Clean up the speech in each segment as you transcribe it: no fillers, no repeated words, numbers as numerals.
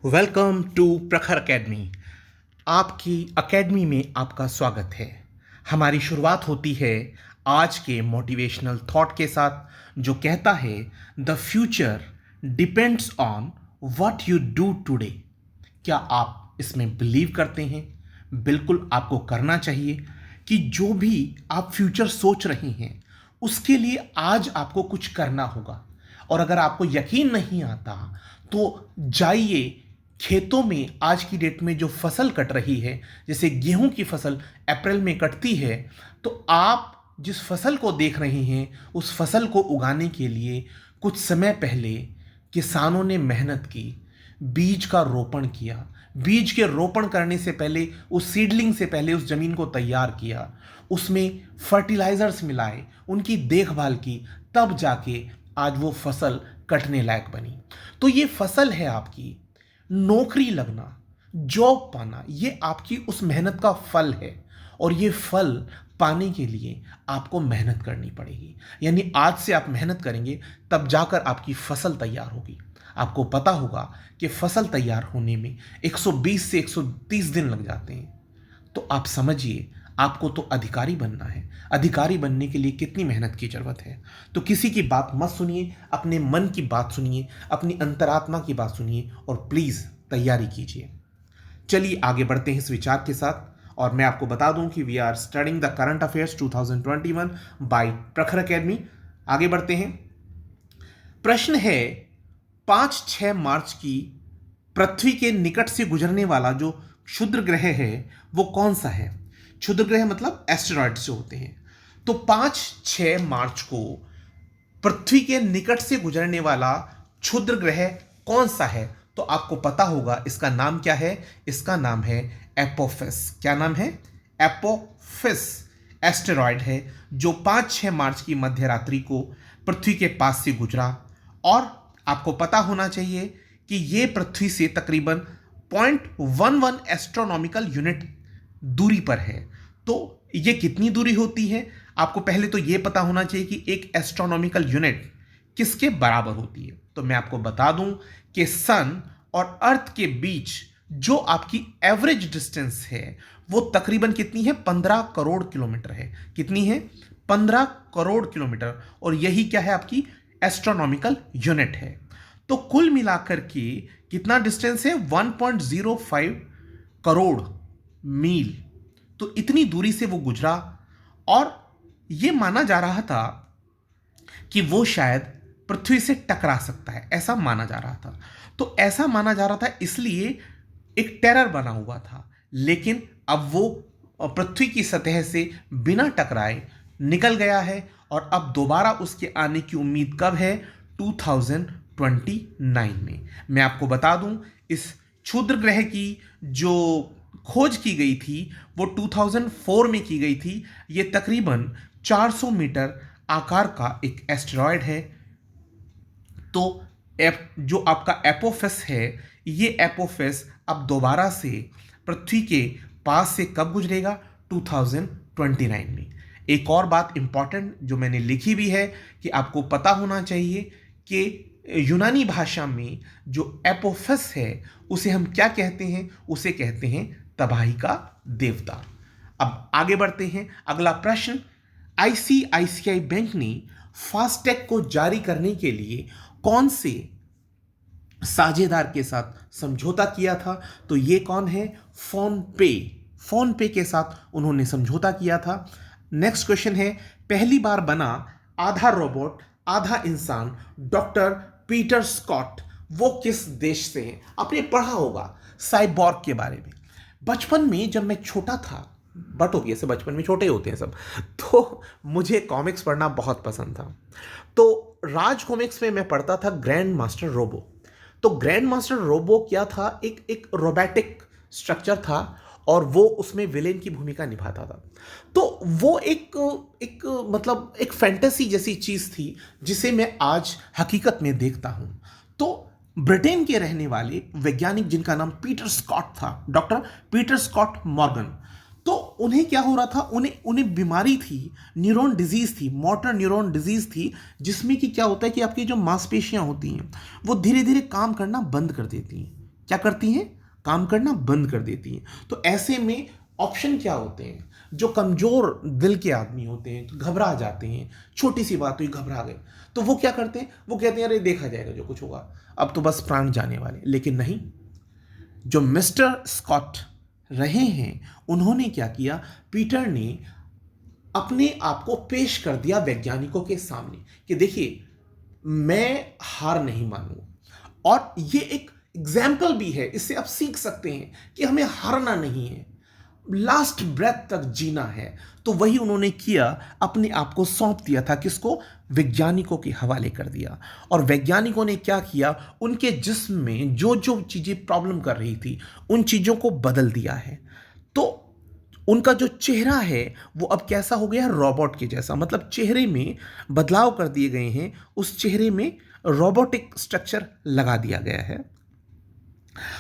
Welcome to प्रखर academy. आपकी academy में आपका स्वागत है। हमारी शुरुआत होती है आज के मोटिवेशनल थॉट के साथ जो कहता है the future depends on what you do today. क्या आप इसमें बिलीव करते हैं? बिल्कुल आपको करना चाहिए कि जो भी आप फ्यूचर सोच रहे हैं उसके लिए आज आपको कुछ करना होगा। और अगर आपको यकीन नहीं आता तो जाइए खेतों में। आज की डेट में जो फसल कट रही है, जैसे गेहूं की फसल अप्रैल में कटती है, तो आप जिस फसल को देख रहे हैं उस फसल को उगाने के लिए कुछ समय पहले किसानों ने मेहनत की, बीज का रोपण किया। बीज के रोपण करने से पहले उस सीडलिंग से पहले उस जमीन को तैयार किया, उसमें फर्टिलाइजर्स मिलाए, उनकी देखभाल की, तब जाके आज वो फसल कटने लायक बनी। तो ये फसल है आपकी। नौकरी लगना, जॉब पाना, ये आपकी उस मेहनत का फल है। और ये फल पाने के लिए आपको मेहनत करनी पड़ेगी। यानी आज से आप मेहनत करेंगे तब जाकर आपकी फसल तैयार होगी। आपको पता होगा कि फसल तैयार होने में 120 से 130 दिन लग जाते हैं। तो आप समझिए, आपको तो अधिकारी बनना है। अधिकारी बनने के लिए कितनी मेहनत की जरूरत है। तो किसी की बात मत सुनिए, अपने मन की बात सुनिए, अपनी अंतरात्मा की बात सुनिए और प्लीज तैयारी कीजिए। चलिए आगे बढ़ते हैं इस विचार के साथ। और मैं आपको बता दूं कि we are studying the current affairs 2021 by Prakhar academy. आगे बढ़ते हैं। प्रश्न है, 5-6 मार्च की पृथ्वी के निकट से गुजरने वाला जो क्षुद्र ग्रह है वो कौन सा है? क्षुद्र ग्रह मतलब एस्टेरॉइड से होते हैं। तो 5-6 मार्च को पृथ्वी के निकट से गुजरने वाला क्षुद्र ग्रह कौन सा है? तो आपको पता होगा इसका नाम क्या है। इसका नाम है एपोफिस। क्या नाम है? एपोफिस एस्टेरॉइड है जो 5-6 मार्च की मध्य रात्रि को पृथ्वी के पास से गुजरा। और आपको पता होना चाहिए कि यह पृथ्वी से तकरीबन 0.11 एस्ट्रोनॉमिकल यूनिट दूरी पर है। तो ये कितनी दूरी होती है? आपको पहले तो यह पता होना चाहिए कि एक एस्ट्रोनॉमिकल यूनिट किसके बराबर होती है। तो मैं आपको बता दूं कि सन और अर्थ के बीच जो आपकी एवरेज डिस्टेंस है वो तकरीबन कितनी है? 15 करोड़ किलोमीटर है। कितनी है? 15 करोड़ किलोमीटर। और यही क्या है? आपकी एस्ट्रोनॉमिकल यूनिट है। तो कुल मिलाकर के कितना डिस्टेंस है? 1.05 करोड़ मील। तो इतनी दूरी से वो गुजरा और यह माना जा रहा था कि वो शायद पृथ्वी से टकरा सकता है, ऐसा माना जा रहा था। तो ऐसा माना जा रहा था इसलिए एक टेरर बना हुआ था। लेकिन अब वो पृथ्वी की सतह से बिना टकराए निकल गया है और अब दोबारा उसके आने की उम्मीद कब है? 2029 में। मैं आपको बता दूं, इस क्षुद्र ग्रह की जो खोज की गई थी वो 2004 में की गई थी। ये तकरीबन 400 मीटर आकार का एक एस्टेरॉयड है। तो जो आपका एपोफिस है, ये एपोफिस अब दोबारा से पृथ्वी के पास से कब गुजरेगा? 2029 में। एक और बात इंपॉर्टेंट जो मैंने लिखी भी है कि आपको पता होना चाहिए कि यूनानी भाषा में जो एपोफिस है उसे हम क्या कहते हैं? उसे कहते हैं तबाही का देवता। अब आगे बढ़ते हैं। अगला प्रश्न, आईसीआईसीआई बैंक ने फास्टैग को जारी करने के लिए कौन से साझेदार के साथ समझौता किया था? तो ये कौन है? फोन पे। फोन पे के साथ उन्होंने समझौता किया था। नेक्स्ट क्वेश्चन है, पहली बार बना आधा रोबोट आधा इंसान डॉक्टर पीटर स्कॉट वो किस देश से हैं? आपने पढ़ा होगा साइबॉर्ग के बारे में। बचपन में जब मैं छोटा था, बट हो गया से बचपन में छोटे होते हैं सब, तो मुझे कॉमिक्स पढ़ना बहुत पसंद था। तो राज कॉमिक्स में मैं पढ़ता था ग्रैंड मास्टर रोबो। तो ग्रैंड मास्टर रोबो क्या था? एक रोबोटिक स्ट्रक्चर था और वो उसमें विलेन की भूमिका निभाता था। तो वो एक मतलब एक फैंटेसी जैसी चीज थी जिसे मैं आज हकीकत में देखता हूं। तो ब्रिटेन के रहने वाले वैज्ञानिक जिनका नाम पीटर स्कॉट था, डॉक्टर पीटर स्कॉट मॉर्गन, तो उन्हें क्या हो रहा था? उन्हें बीमारी थी, न्यूरॉन डिजीज थी, मोटर न्यूरॉन डिजीज थी, जिसमें कि क्या होता है कि आपकी जो मांसपेशियां होती हैं वो धीरे धीरे काम करना बंद कर देती हैं। क्या करती हैं, काम करना बंद कर देती हैं। तो ऐसे में ऑप्शन क्या होते हैं, जो कमजोर दिल के आदमी होते हैं तो घबरा जाते हैं, छोटी सी बात हुई घबरा गए, तो वो क्या करते हैं, वो कहते हैं अरे देखा जाएगा जो कुछ होगा, अब तो बस प्राण जाने वाले। लेकिन नहीं, जो मिस्टर स्कॉट रहे हैं उन्होंने क्या किया, पीटर ने अपने आप को पेश कर दिया वैज्ञानिकों के सामने कि देखिए मैं हार नहीं मानूंगा। और ये एक एग्जाम्पल भी है, इससे आप सीख सकते हैं कि हमें हारना नहीं है, लास्ट ब्रेथ तक जीना है। तो वही उन्होंने किया, अपने आप को सौंप दिया था, किसको, वैज्ञानिकों के हवाले कर दिया। और वैज्ञानिकों ने क्या किया, उनके जिस्म में जो जो चीजें प्रॉब्लम कर रही थी उन चीजों को बदल दिया है। तो उनका जो चेहरा है वो अब कैसा हो गया, रोबोट के जैसा, मतलब चेहरे में बदलाव कर दिए गए हैं, उस चेहरे में रोबोटिक स्ट्रक्चर लगा दिया गया है।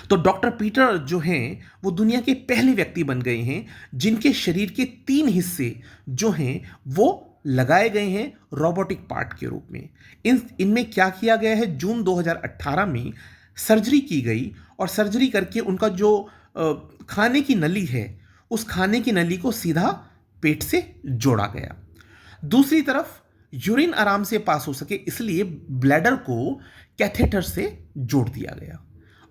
तो डॉक्टर पीटर जो हैं वो दुनिया के पहले व्यक्ति बन गए हैं जिनके शरीर के 3 हिस्से जो हैं वो लगाए गए हैं रोबोटिक पार्ट के रूप में। इनमें क्या किया गया है, जून 2018 में सर्जरी की गई और सर्जरी करके उनका जो खाने की नली है उस खाने की नली को सीधा पेट से जोड़ा गया। दूसरी तरफ यूरिन आराम से पास हो सके इसलिए ब्लैडर को कैथेटर से जोड़ दिया गया।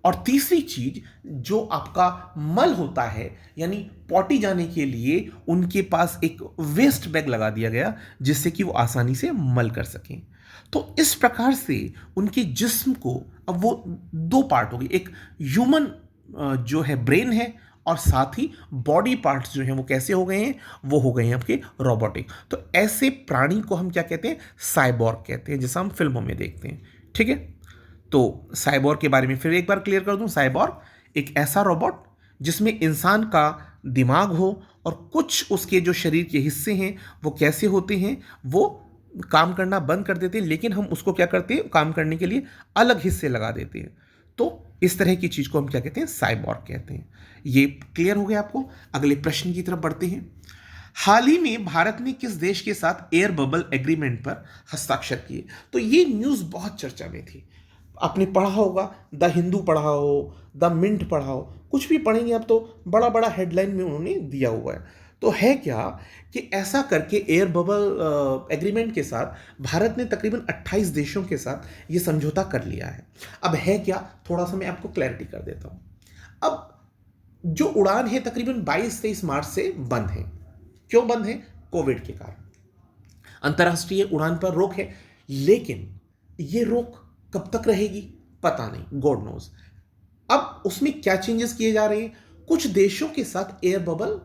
और तीसरी चीज, जो आपका मल होता है यानी पॉटी जाने के लिए उनके पास एक वेस्ट बैग लगा दिया गया जिससे कि वो आसानी से मल कर सकें। तो इस प्रकार से उनके जिस्म को अब वो 2 पार्ट हो गए, एक ह्यूमन जो है ब्रेन है और साथ ही बॉडी पार्ट्स जो हैं वो कैसे हो गए हैं, वो हो गए हैं आपके रोबोटिक। तो ऐसे प्राणी को हम क्या कहते हैं, साइबॉर्ग कहते हैं, जैसा हम फिल्मों में देखते हैं। ठीक है, तो साइबॉर्ग के बारे में फिर एक बार क्लियर कर दूं, साइबॉर्ग एक ऐसा रोबोट जिसमें इंसान का दिमाग हो और कुछ उसके जो शरीर के हिस्से हैं वो कैसे होते हैं, वो काम करना बंद कर देते हैं, लेकिन हम उसको क्या करते हैं, काम करने के लिए अलग हिस्से लगा देते हैं। तो इस तरह की चीज को हम क्या कहते हैं, साइबॉर्ग कहते हैं। ये क्लियर हो गया आपको। अगले प्रश्न की तरफ बढ़ते हैं। हाल ही में भारत ने किस देश के साथ एयर बबल एग्रीमेंट पर हस्ताक्षर किए? तो ये न्यूज़ बहुत चर्चा में थी। आपने पढ़ा होगा, द हिंदू पढ़ा हो, द मिंट पढ़ा हो, कुछ भी पढ़ेंगे आप तो बड़ा बड़ा हेडलाइन में उन्होंने दिया हुआ है। तो है क्या कि ऐसा करके एयर बबल एग्रीमेंट के साथ भारत ने तकरीबन 28 देशों के साथ ये समझौता कर लिया है। अब है क्या, थोड़ा सा मैं आपको क्लैरिटी कर देता हूँ। अब जो उड़ान है तकरीबन 22-23 मार्च से बंद है। क्यों बंद है? कोविड के कारण अंतर्राष्ट्रीय उड़ान पर रोक है। लेकिन ये रोक कब तक रहेगी पता नहीं, गॉड नोज। अब उसमें क्या चेंजेस किए जा रहे हैं, कुछ देशों के साथ एयर बबल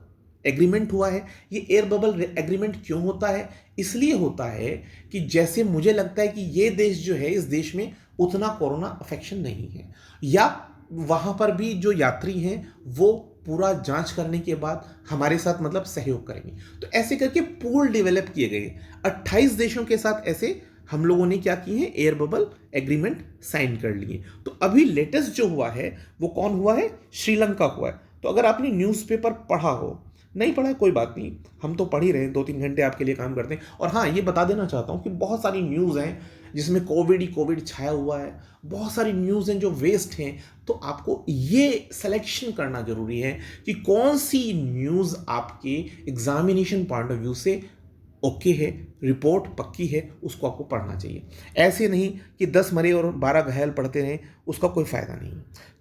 एग्रीमेंट हुआ है। ये एयर बबल एग्रीमेंट क्यों होता है? इसलिए होता है कि जैसे मुझे लगता है कि ये देश जो है, इस देश में उतना कोरोना अफेक्शन नहीं है, या वहां पर भी जो यात्री हैं वो पूरा जांच करने के बाद हमारे साथ मतलब सहयोग करेंगे। तो ऐसे करके पूल डेवलप किए गए 28 देशों के साथ ऐसे हम लोगों ने क्या किए हैं, एयर बबल एग्रीमेंट साइन कर लिए। तो अभी लेटेस्ट जो हुआ है वो कौन हुआ है, श्रीलंका हुआ है। तो अगर आपने न्यूज़पेपर पढ़ा हो, नहीं पढ़ा है कोई बात नहीं, हम तो पढ़ ही रहे हैं, 2-3 घंटे आपके लिए काम करते हैं। और हाँ, ये बता देना चाहता हूँ कि बहुत सारी न्यूज़ हैं जिसमें कोविड ही कोविड छाया हुआ है, बहुत सारी न्यूज़ हैं जो वेस्ट हैं। तो आपको ये सिलेक्शन करना जरूरी है कि कौन सी न्यूज़ आपके एग्जामिनेशन पॉइंट ऑफ व्यू से ओके है, रिपोर्ट पक्की है, उसको आपको पढ़ना चाहिए। ऐसे नहीं कि 10 मरे और 12 घायल पढ़ते रहें, उसका कोई फ़ायदा नहीं।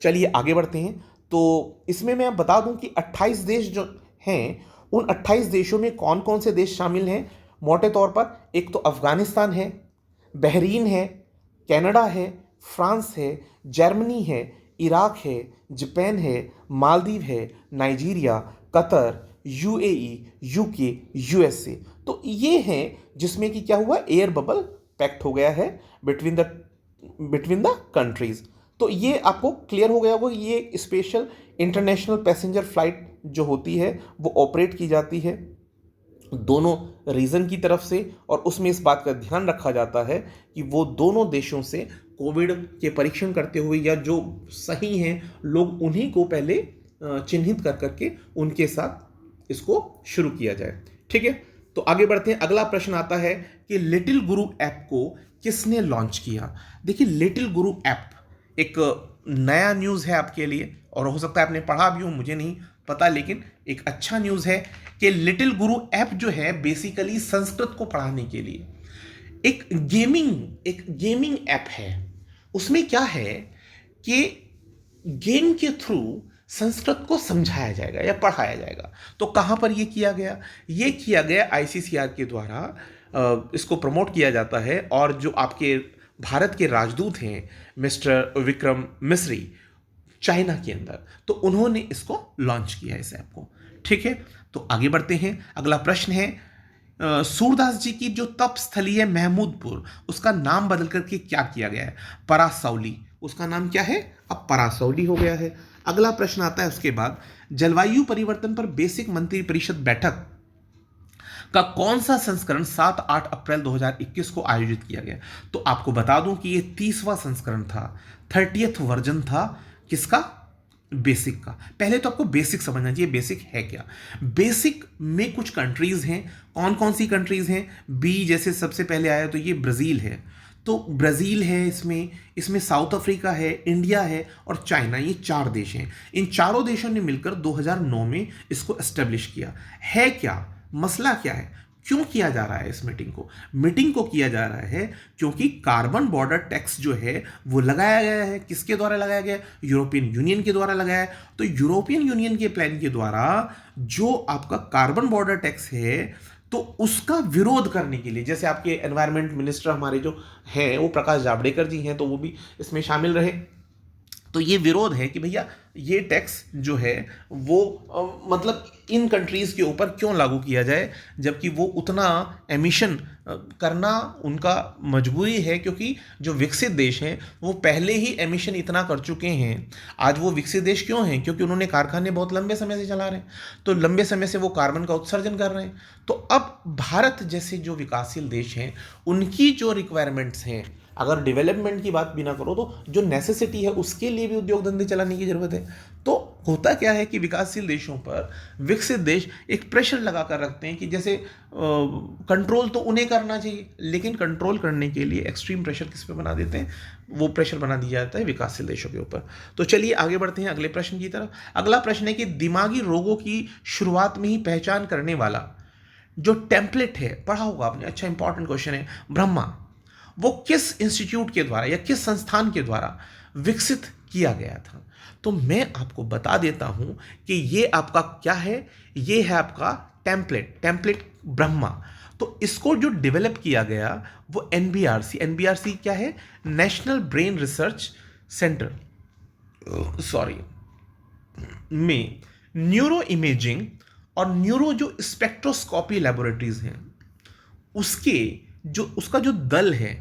चलिए आगे बढ़ते हैं। तो इसमें मैं बता दूं कि 28 देश जो हैं, उन 28 देशों में कौन कौन से देश शामिल हैं मोटे तौर पर। एक तो अफ़गानिस्तान है, बहरीन है, कनाडा है, फ्रांस है, जर्मनी है, इराक है, जापान है, मालदीव है, Nigeria, Qatar, UAE, UK, USA. तो ये हैं जिसमें कि क्या हुआ, एयर बबल पैक्ट हो गया है बिटवीन द कंट्रीज। तो ये आपको क्लियर हो गया होगा कि ये स्पेशल इंटरनेशनल पैसेंजर फ्लाइट जो होती है वो ऑपरेट की जाती है दोनों रीजन की तरफ से, और उसमें इस बात का ध्यान रखा जाता है कि वो दोनों देशों से कोविड के परीक्षण करते हुए या जो सही हैं लोग उन्हीं को पहले चिन्हित कर करके उनके साथ इसको शुरू किया जाए। ठीक है, तो आगे बढ़ते हैं। अगला प्रश्न आता है कि लिटिल गुरु ऐप को किसने लॉन्च किया? देखिए, लिटिल गुरु ऐप एक नया न्यूज़ है आपके लिए, और हो सकता है आपने पढ़ा भी हो, मुझे नहीं पता, लेकिन एक अच्छा न्यूज़ है कि लिटिल गुरु ऐप जो है बेसिकली संस्कृत को पढ़ाने के लिए एक गेमिंग ऐप है। उसमें क्या है कि गेम के थ्रू संस्कृत को समझाया जाएगा या पढ़ाया जाएगा। तो कहाँ पर ये किया गया? ये किया गया आईसीसीआर के द्वारा, इसको प्रमोट किया जाता है। और जो आपके भारत के राजदूत हैं मिस्टर विक्रम मिस्री चाइना के अंदर, तो उन्होंने इसको लॉन्च किया इस ऐप को। ठीक है, तो आगे बढ़ते हैं। अगला प्रश्न है, सूरदास जी की जो तप स्थली है महमूदपुर, उसका नाम बदल करके क्या किया गया है? परासौली। उसका नाम क्या है? अब परासौली हो गया है। अगला प्रश्न आता है उसके बाद, जलवायु परिवर्तन पर बेसिक मंत्रिपरिषद बैठक का कौन सा संस्करण 7-8 अप्रैल 2021 को आयोजित किया गया? तो आपको बता दूं कि ये 30वां संस्करण था, 30th वर्जन था। किसका? बेसिक का। पहले तो आपको बेसिक समझना चाहिए, बेसिक है क्या। बेसिक में कुछ कंट्रीज हैं। कौन कौन सी कंट्रीज हैं? बी जैसे सबसे पहले आया तो ये ब्राज़ील है, तो ब्राज़ील है, इसमें साउथ अफ्रीका है, इंडिया है और चाइना। ये 4 देश हैं। इन चारों देशों ने मिलकर 2009 में इसको एस्टेब्लिश किया है। क्या मसला क्या है? क्यों किया जा रहा है इस मीटिंग को किया जा रहा है क्योंकि कार्बन बॉर्डर टैक्स जो है वो लगाया गया है। किसके द्वारा लगाया गया? यूरोपियन यूनियन के द्वारा लगाया है। तो यूरोपियन यूनियन के प्लान के द्वारा जो आपका कार्बन बॉर्डर टैक्स है, तो उसका विरोध करने के लिए, जैसे आपके एनवायरमेंट मिनिस्टर हमारे जो हैं वो प्रकाश जावड़ेकर जी हैं, तो वो भी इसमें शामिल रहे। तो ये विरोध है कि भैया ये टैक्स जो है वो मतलब इन कंट्रीज़ के ऊपर क्यों लागू किया जाए, जबकि वो उतना एमिशन करना उनका मजबूरी है, क्योंकि जो विकसित देश हैं वो पहले ही एमिशन इतना कर चुके हैं। आज वो विकसित देश क्यों हैं? क्योंकि उन्होंने कारखाने बहुत लंबे समय से चला रहे हैं, तो लंबे समय से वो कार्बन का उत्सर्जन कर रहे हैं। तो अब भारत जैसे जो विकासशील देश हैं, उनकी जो रिक्वायरमेंट्स हैं, अगर डेवलपमेंट की बात भी ना करो तो जो नेसेसिटी है उसके लिए भी उद्योग धंधे चलाने की जरूरत है। तो होता क्या है कि विकासशील देशों पर विकसित देश एक प्रेशर लगा कर रखते हैं कि जैसे कंट्रोल तो उन्हें करना चाहिए, लेकिन कंट्रोल करने के लिए एक्सट्रीम प्रेशर किस पे बना देते हैं? वो प्रेशर बना दिया जाता है विकासशील देशों के ऊपर। तो चलिए आगे बढ़ते हैं अगले प्रश्न की तरफ। अगला प्रश्न है कि दिमागी रोगों की शुरुआत में ही पहचान करने वाला जो टेम्पलेट है, पढ़ा होगा आपने, अच्छा इंपॉर्टेंट क्वेश्चन है, ब्रह्मा, वो किस इंस्टीट्यूट के द्वारा या किस संस्थान के द्वारा विकसित किया गया था? तो मैं आपको बता देता हूं कि ये आपका क्या है, ये है आपका टेम्पलेट ब्रह्मा। तो इसको जो डेवलप किया गया वो एनबीआरसी क्या है? नेशनल ब्रेन रिसर्च सेंटर में न्यूरो इमेजिंग और न्यूरो जो स्पेक्ट्रोस्कोपी लेबोरेटरीज हैं, उसका जो दल है,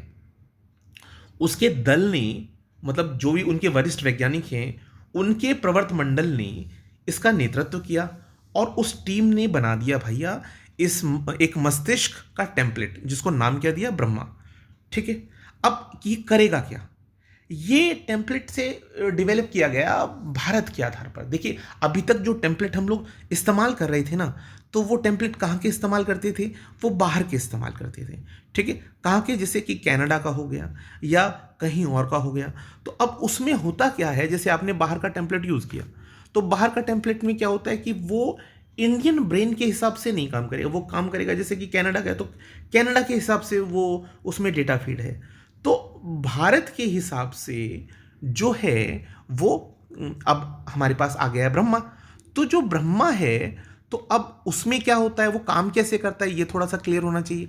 उसके दल ने, मतलब जो भी उनके वरिष्ठ वैज्ञानिक हैं, उनके प्रवर्त मंडल ने इसका नेतृत्व किया और उस टीम ने बना दिया भैया एक मस्तिष्क का टेम्पलेट, जिसको नाम क्या दिया? ब्रह्मा। ठीक है, अब ये करेगा क्या? ये टेम्पलेट से डेवलप किया गया भारत के आधार पर। देखिए, अभी तक जो टेम्पलेट हम लोग इस्तेमाल कर रहे थे ना, तो वो टेम्पलेट कहाँ के इस्तेमाल करते थे? वो बाहर के इस्तेमाल करते थे। ठीक है, कहाँ के? जैसे कि कनाडा का हो गया या कहीं और का हो गया। तो अब उसमें होता क्या है, जैसे आपने बाहर का टेम्पलेट यूज़ किया, तो बाहर का टेम्पलेट में क्या होता है कि वो इंडियन ब्रेन के हिसाब से नहीं काम करेगा। वो काम करेगा जैसे कि कनाडा का है तो कनाडा के हिसाब से वो उसमें डेटा फीड है। तो भारत के हिसाब से जो है वो अब हमारे पास आ गया है ब्रह्मा। तो जो ब्रह्मा है, तो अब उसमें क्या होता है, वो काम कैसे करता है, ये थोड़ा सा क्लियर होना चाहिए।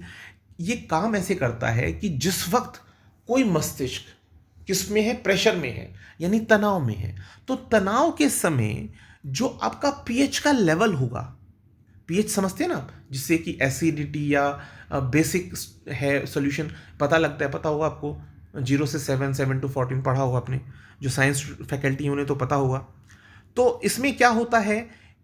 ये काम ऐसे करता है कि जिस वक्त कोई मस्तिष्क किस में है? प्रेशर में है, यानी तनाव में है। तो तनाव के समय जो आपका पीएच का लेवल होगा, पीएच समझते हैं ना, जिससे कि एसिडिटी या बेसिक है सॉल्यूशन पता लगता है, पता होगा आपको, 0 से 7, 7 to 14 पढ़ा होगा आपने, जो साइंस फैकल्टी उन्हें तो पता होगा। तो इसमें क्या होता है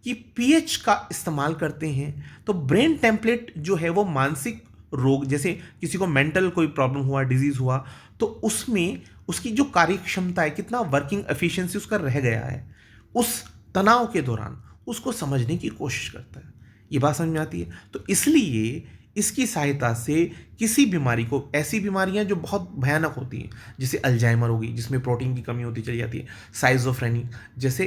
कि पीएच का इस्तेमाल करते हैं। तो ब्रेन टेम्पलेट जो है वो मानसिक रोग, जैसे किसी को मेंटल कोई प्रॉब्लम हुआ, डिजीज हुआ, तो उसमें उसकी जो कार्यक्षमता है, कितना वर्किंग एफिशिएंसी उसका रह गया है, उस तनाव के दौरान उसको समझने की कोशिश करता है। ये बात समझ में आती है? तो इसलिए इसकी सहायता से किसी बीमारी को, ऐसी बीमारियां जो बहुत भयानक होती हैं, जैसे अल्जाइमर होगी जिसमें प्रोटीन की कमी होती चली जाती है, साइजोफ्रेनिक, जैसे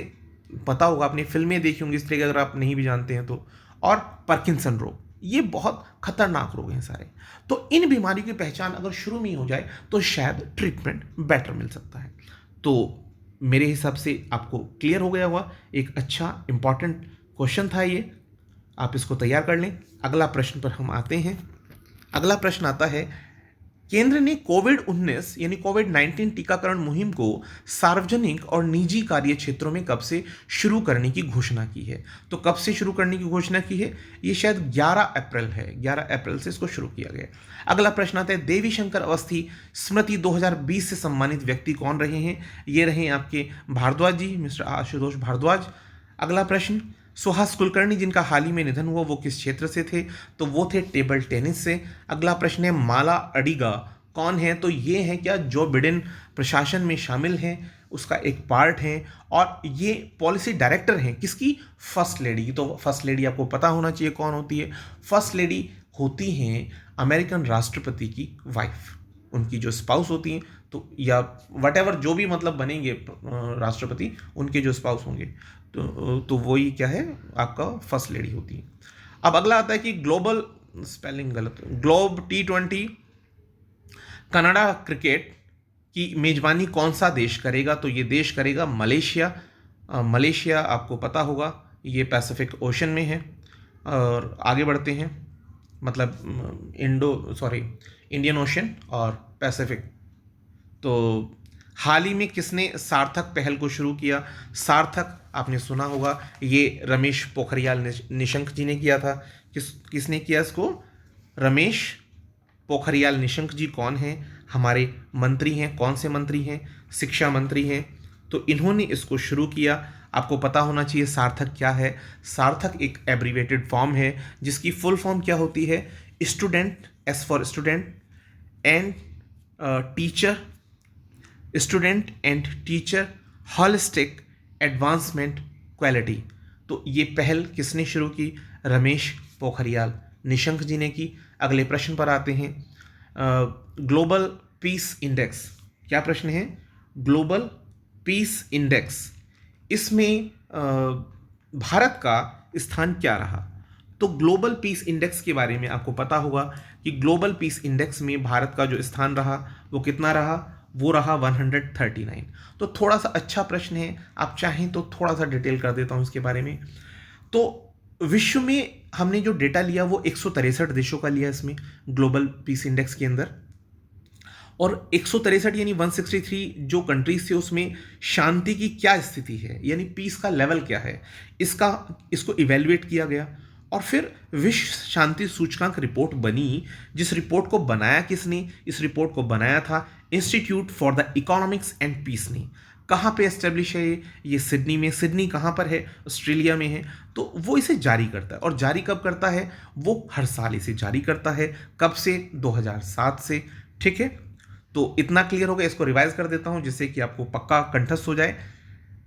पता होगा आपने फिल्में देखी होंगी इस तरह की, अगर आप नहीं भी जानते हैं तो, और पार्किंसन रोग, ये बहुत खतरनाक रोग हैं सारे। तो इन बीमारियों की पहचान अगर शुरू में ही हो जाए तो शायद ट्रीटमेंट बेटर मिल सकता है। तो मेरे हिसाब से आपको क्लियर हो गया होगा, एक अच्छा इंपॉर्टेंट क्वेश्चन था ये, आप इसको तैयार कर लें। अगला प्रश्न पर हम आते हैं। अगला प्रश्न आता है, केंद्र ने कोविड-19 यानी कोविड-19 टीकाकरण मुहिम को सार्वजनिक और निजी कार्य क्षेत्रों में कब से शुरू करने की घोषणा की है? तो कब से शुरू करने की घोषणा की है? ये शायद 11 अप्रैल है, 11 अप्रैल से इसको शुरू किया गया। अगला प्रश्न आता है, देवी शंकर अवस्थी स्मृति 2020 से सम्मानित व्यक्ति कौन रहे हैं? ये रहे आपके भारद्वाज जी, मिस्टर आशुतोष भारद्वाज। अगला प्रश्न, सुहास कुलकर्णी जिनका हाल ही में निधन हुआ वो किस क्षेत्र से थे? तो वो थे टेबल टेनिस से। अगला प्रश्न है, माला अडिगा कौन है? तो ये है क्या जो बिडेन प्रशासन में शामिल हैं, उसका एक पार्ट है, और ये पॉलिसी डायरेक्टर हैं किसकी? फर्स्ट लेडी की। तो फर्स्ट लेडी आपको पता होना चाहिए कौन होती है। फर्स्ट लेडी होती हैं अमेरिकन राष्ट्रपति की वाइफ, उनकी जो स्पाउस होती हैं, तो या वट एवर जो भी मतलब बनेंगे राष्ट्रपति, उनके जो स्पाउस होंगे तो वही क्या है आपका फर्स्ट लेडी होती है। अब अगला आता है कि ग्लोबल, स्पेलिंग गलत, ग्लोब T20 कनाडा क्रिकेट की मेजबानी कौन सा देश करेगा? तो ये देश करेगा मलेशिया। मलेशिया आपको पता होगा ये पैसिफिक ओशन में है। और आगे बढ़ते हैं, मतलब इंडियन ओशन और पैसिफिक। तो हाल ही में किसने सार्थक पहल को शुरू किया? सार्थक आपने सुना होगा, ये रमेश पोखरियाल निशंक जी ने किया था। किसने किया इसको? रमेश पोखरियाल निशंक जी कौन हैं? हमारे मंत्री हैं। कौन से मंत्री हैं? शिक्षा मंत्री हैं। तो इन्होंने इसको शुरू किया। आपको पता होना चाहिए सार्थक क्या है। सार्थक एक एब्रीवेटेड फॉर्म है जिसकी फुल फॉर्म क्या होती है? Student, S for student, and teacher, student and teacher holistic advancement quality. तो ये पहल किसने शुरू की? रमेश पोखरियाल निशंक जी ने की। अगले प्रश्न पर आते हैं, ग्लोबल पीस इंडेक्स। क्या प्रश्न है? ग्लोबल पीस इंडेक्स, इसमें भारत का स्थान क्या रहा? तो ग्लोबल पीस इंडेक्स के बारे में आपको पता होगा कि ग्लोबल पीस इंडेक्स में भारत का जो स्थान रहा वो कितना रहा? वो रहा 139। तो थोड़ा सा अच्छा प्रश्न है, आप चाहें तो थोड़ा सा डिटेल कर देता हूँ इसके बारे में। तो विश्व में हमने जो डेटा लिया वो 163 देशों का लिया इसमें ग्लोबल पीस इंडेक्स के अंदर, और 163 यानी 163 जो कंट्रीज थे उसमें शांति की क्या स्थिति है, यानी पीस का लेवल क्या है, इसको इवेल्युएट किया गया। और फिर विश्व शांति सूचकांक रिपोर्ट बनी, जिस रिपोर्ट को बनाया किसने? इस रिपोर्ट को बनाया था institute for the economics and peace ने। कहाँ पे एस्टेब्लिश है ये? सिडनी में। सिडनी कहाँ पर है? ऑस्ट्रेलिया में है। तो वो इसे जारी करता है, और जारी कब करता है? वो हर साल इसे जारी करता है। कब से? 2007 से। ठीक है, तो इतना क्लियर हो गया। इसको रिवाइज कर देता हूँ जिससे कि आपको पक्का कंठस्थ हो जाए।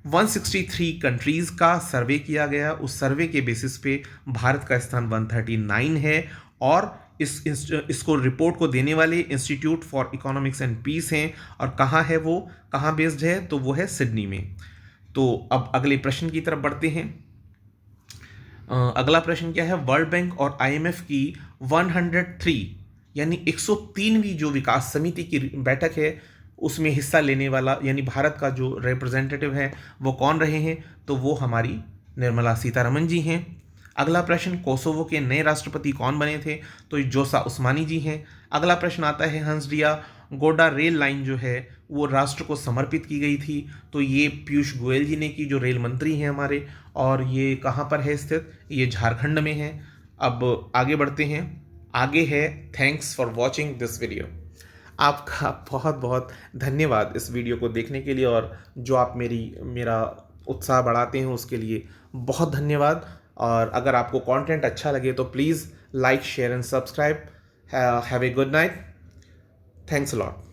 163 कंट्रीज का सर्वे किया गया, उस सर्वे के बेसिस पे भारत का स्थान 139 है, और इसको रिपोर्ट को देने वाले institute for economics and peace हैं। और कहाँ है वो, कहाँ बेस्ड है? तो वो है सिडनी में। तो अब अगले प्रश्न की तरफ बढ़ते हैं। अगला प्रश्न क्या है? वर्ल्ड बैंक और IMF की 103 यानी 103वीं जो विकास समिति की बैठक है उसमें हिस्सा लेने वाला यानी भारत का जो रिप्रेजेंटेटिव है वो कौन रहे हैं? तो वो हमारी निर्मला सीतारमन जी हैं। अगला प्रश्न, कोसोवो के नए राष्ट्रपति कौन बने थे? तो जोसा उस्मानी जी हैं। अगला प्रश्न आता है, हंसडिया गोडा रेल लाइन जो है वो राष्ट्र को समर्पित की गई थी। तो ये पीयूष गोयल जी ने की, जो रेल मंत्री हैं हमारे, और ये कहाँ पर है स्थित? ये झारखंड में है। अब आगे बढ़ते हैं। आगे है, thanks for watching this video. आपका बहुत बहुत धन्यवाद इस वीडियो को देखने के लिए, और जो आप मेरा उत्साह बढ़ाते हैं उसके लिए बहुत धन्यवाद। और अगर आपको कंटेंट अच्छा लगे तो please like, share and subscribe. Have a good night. Thanks a lot.